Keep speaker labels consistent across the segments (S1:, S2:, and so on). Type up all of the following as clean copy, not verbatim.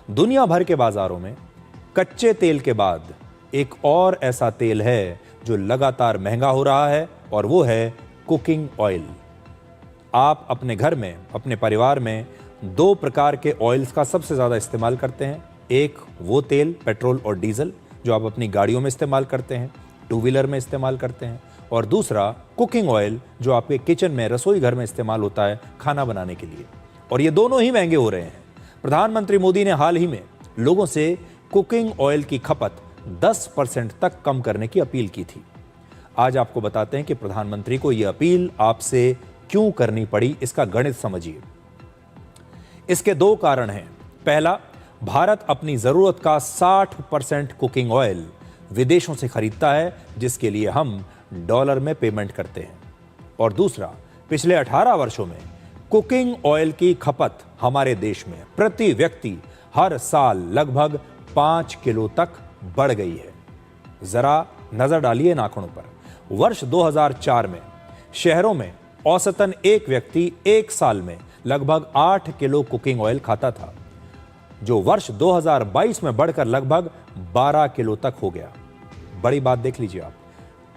S1: दुनिया भर के बाजारों में कच्चे तेल के बाद एक और ऐसा तेल है जो लगातार महंगा हो रहा है और वो है कुकिंग ऑयल। आप अपने घर में, अपने परिवार में दो प्रकार के ऑयल्स का सबसे ज़्यादा इस्तेमाल करते हैं। एक वो तेल, पेट्रोल और डीजल, जो आप अपनी गाड़ियों में इस्तेमाल करते हैं, टू व्हीलर में इस्तेमाल करते हैं, और दूसरा कुकिंग ऑयल जो आपके किचन में, रसोई घर में इस्तेमाल होता है खाना बनाने के लिए। और ये दोनों ही महंगे हो रहे हैं। प्रधानमंत्री मोदी ने हाल ही में लोगों से कुकिंग ऑयल की खपत 10% तक कम करने की अपील की थी। आज आपको बताते हैं कि प्रधानमंत्री को यह अपील आपसे क्यों करनी पड़ी, इसका गणित समझिए। इसके दो कारण हैं। पहला, भारत अपनी जरूरत का 60% कुकिंग ऑयल विदेशों से खरीदता है, जिसके लिए हम डॉलर में पेमेंट करते हैं। और दूसरा, पिछले 18 वर्षों में कुकिंग ऑयल की खपत हमारे देश में प्रति व्यक्ति हर साल लगभग 5 किलो तक बढ़ गई है। जरा नजर डालिए इन आंकड़ों पर। वर्ष 2004 में शहरों में औसतन एक व्यक्ति एक साल में लगभग 8 किलो कुकिंग ऑयल खाता था, जो वर्ष 2022 में बढ़कर लगभग 12 किलो तक हो गया। बड़ी बात देख लीजिए आप।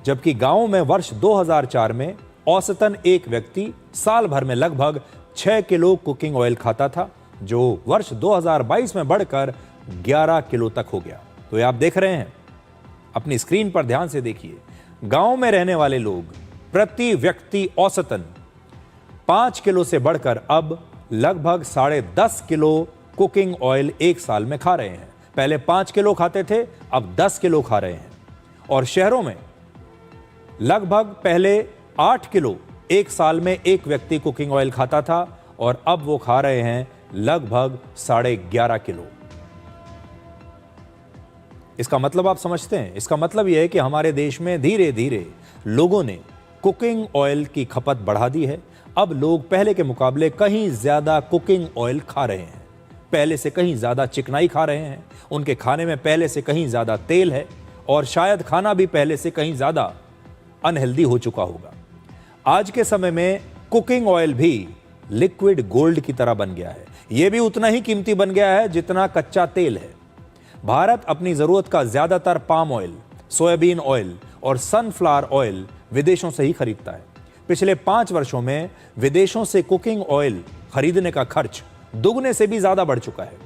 S1: जबकि गांवों में वर्ष 2004 में औसतन एक व्यक्ति साल भर में लगभग 6 किलो कुकिंग ऑयल खाता था, जो वर्ष 2022 में बढ़कर 11 किलो तक हो गया। तो ये आप देख रहे हैं, अपनी स्क्रीन पर ध्यान से देखिए। गांव में रहने वाले लोग प्रति व्यक्ति औसतन 5 किलो से बढ़कर अब लगभग 10.5 किलो कुकिंग ऑयल एक साल में खा रहे हैं। पहले 5 किलो खाते थे, अब 10 किलो खा रहे हैं। और शहरों में लगभग पहले 8 किलो एक साल में एक व्यक्ति कुकिंग ऑयल खाता था, और अब वो खा रहे हैं लगभग 11.5 किलो। इसका मतलब आप समझते हैं? इसका मतलब यह है कि हमारे देश में धीरे धीरे लोगों ने कुकिंग ऑयल की खपत बढ़ा दी है। अब लोग पहले के मुकाबले कहीं ज्यादा कुकिंग ऑयल खा रहे हैं, पहले से कहीं ज्यादा चिकनाई खा रहे हैं, उनके खाने में पहले से कहीं ज्यादा तेल है, और शायद खाना भी पहले से कहीं ज्यादा अनहेल्दी हो चुका होगा। आज के समय में कुकिंग ऑयल भी लिक्विड गोल्ड की तरह बन गया है। यह भी उतना ही कीमती बन गया है जितना कच्चा तेल है। भारत अपनी जरूरत का ज्यादातर पाम ऑयल, सोयाबीन ऑयल और सनफ्लावर ऑयल विदेशों से ही खरीदता है। पिछले 5 वर्षों में विदेशों से कुकिंग ऑयल खरीदने का खर्च दुगने से भी ज्यादा बढ़ चुका है।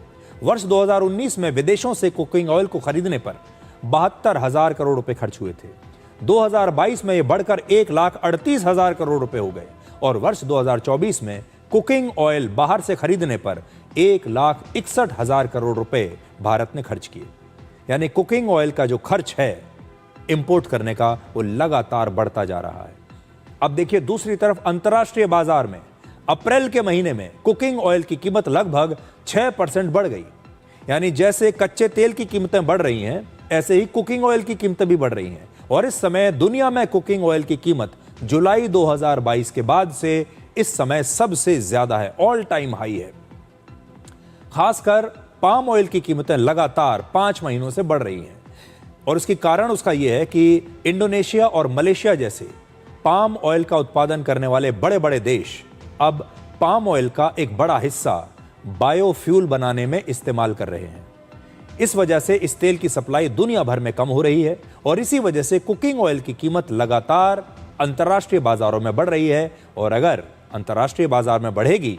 S1: वर्ष 2019 में विदेशों से कुकिंग ऑयल को खरीदने पर 72,000 करोड़ रुपए खर्च हुए थे। 2022 में यह बढ़कर 1,38,000 करोड़ रुपए हो गए, और वर्ष 2024 में कुकिंग ऑयल बाहर से खरीदने पर 1,61,000 करोड़ रुपए भारत ने खर्च किए। यानी कुकिंग ऑयल का जो खर्च है इंपोर्ट करने का, वो लगातार बढ़ता जा रहा है। अब देखिए, दूसरी तरफ अंतर्राष्ट्रीय बाजार में अप्रैल के महीने में कुकिंग ऑयल की कीमत लगभग 6% बढ़ गई। यानी जैसे कच्चे तेल की कीमतें बढ़ रही हैं, ऐसे ही कुकिंग ऑयल की कीमतें भी बढ़ रही हैं। और इस समय दुनिया में कुकिंग ऑयल की कीमत जुलाई 2022 के बाद से इस समय सबसे ज्यादा है, ऑल टाइम हाई है। खासकर पाम ऑयल की कीमतें लगातार 5 महीनों से बढ़ रही हैं, और इसकी कारण उसका यह है कि इंडोनेशिया और मलेशिया जैसे पाम ऑयल का उत्पादन करने वाले बड़े बड़े देश अब पाम ऑयल का एक बड़ा हिस्सा बायोफ्यूल बनाने में इस्तेमाल कर रहे हैं। इस वजह से इस तेल की सप्लाई दुनिया भर में कम हो रही है, और इसी वजह से कुकिंग ऑयल की कीमत लगातार अंतर्राष्ट्रीय बाजारों में बढ़ रही है। और अगर अंतर्राष्ट्रीय बाजार में बढ़ेगी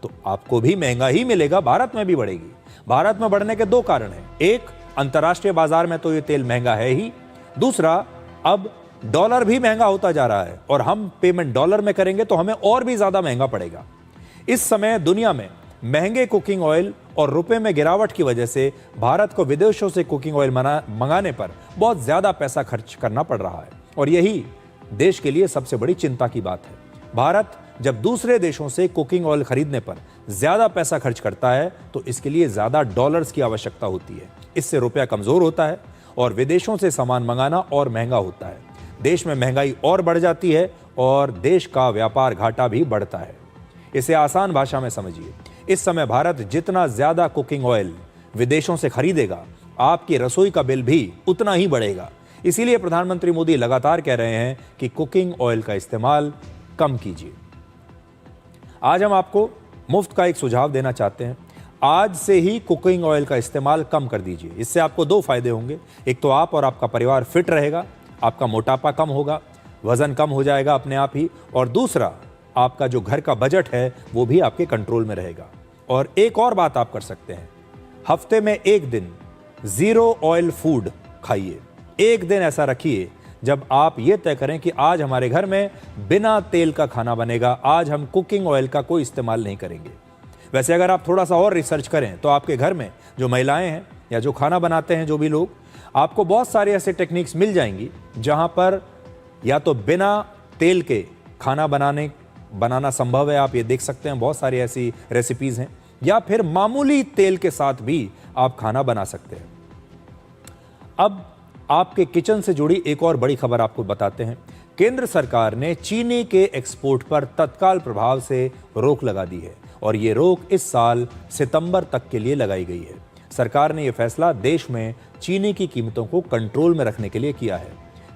S1: तो आपको भी महंगा ही मिलेगा, भारत में भी बढ़ेगी। भारत में बढ़ने के दो कारण हैं। एक, अंतर्राष्ट्रीय बाजार में तो ये तेल महंगा है ही। दूसरा, अब डॉलर भी महंगा होता जा रहा है, और हम पेमेंट डॉलर में करेंगे तो हमें और भी ज्यादा महंगा पड़ेगा। इस समय दुनिया में महंगे कुकिंग ऑयल और रुपए में गिरावट की वजह से भारत को विदेशों से कुकिंग ऑयल मंगाने पर बहुत ज्यादा पैसा खर्च करना पड़ रहा है, और यही देश के लिए सबसे बड़ी चिंता की बात है। भारत जब दूसरे देशों से कुकिंग ऑयल खरीदने पर ज्यादा पैसा खर्च करता है तो इसके लिए ज्यादा डॉलर्स की आवश्यकता होती है। इससे रुपया कमजोर होता है और विदेशों से सामान मंगाना और महंगा होता है। देश में महंगाई और बढ़ जाती है और देश का व्यापार घाटा भी बढ़ता है। इसे आसान भाषा में समझिए, इस समय भारत जितना ज्यादा कुकिंग ऑयल विदेशों से खरीदेगा, आपकी रसोई का बिल भी उतना ही बढ़ेगा। इसीलिए प्रधानमंत्री मोदी लगातार कह रहे हैं कि कुकिंग ऑयल का इस्तेमाल कम कीजिए। आज हम आपको मुफ्त का एक सुझाव देना चाहते हैं। आज से ही कुकिंग ऑयल का इस्तेमाल कम कर दीजिए। इससे आपको दो फायदे होंगे। एक तो आप और आपका परिवार फिट रहेगा, आपका मोटापा कम होगा, वजन कम हो जाएगा अपने आप ही, और दूसरा आपका जो घर का बजट है वो भी आपके कंट्रोल में रहेगा। और एक और बात आप कर सकते हैं, हफ्ते में एक दिन जीरो ऑयल फूड खाइए। एक दिन ऐसा रखिए जब आप ये तय करें कि आज हमारे घर में बिना तेल का खाना बनेगा, आज हम कुकिंग ऑयल का कोई इस्तेमाल नहीं करेंगे। वैसे अगर आप थोड़ा सा और रिसर्च करें तो आपके घर में जो महिलाएं हैं या जो खाना बनाते हैं जो भी लोग, आपको बहुत सारे ऐसे टेक्निक्स मिल जाएंगी जहां पर या तो बिना तेल के खाना बनाना संभव है, आप ये देख सकते हैं बहुत सारी ऐसी रेसिपीज हैं, या फिर मामूली तेल के साथ भी आप खाना बना सकते हैं। अब आपके किचन से जुड़ी एक और बड़ी खबर आपको बताते हैं। केंद्र सरकार ने चीनी के एक्सपोर्ट पर तत्काल प्रभाव से रोक लगा दी है और ये रोक इस साल सितंबर तक के लिए लगाई गई है। सरकार ने यह फैसला देश में चीनी की कीमतों को कंट्रोल में रखने के लिए किया है।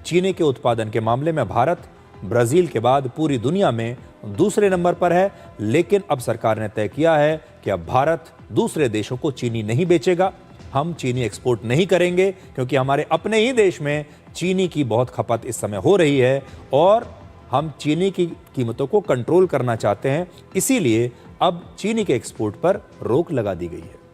S1: चीनी के उत्पादन के मामले में भारत ब्राजील के बाद पूरी दुनिया में दूसरे नंबर पर है, लेकिन अब सरकार ने तय किया है कि अब भारत दूसरे देशों को चीनी नहीं बेचेगा। हम चीनी एक्सपोर्ट नहीं करेंगे क्योंकि हमारे अपने ही देश में चीनी की बहुत खपत इस समय हो रही है और हम चीनी की कीमतों को कंट्रोल करना चाहते हैं। इसीलिए अब चीनी के एक्सपोर्ट पर रोक लगा दी गई है।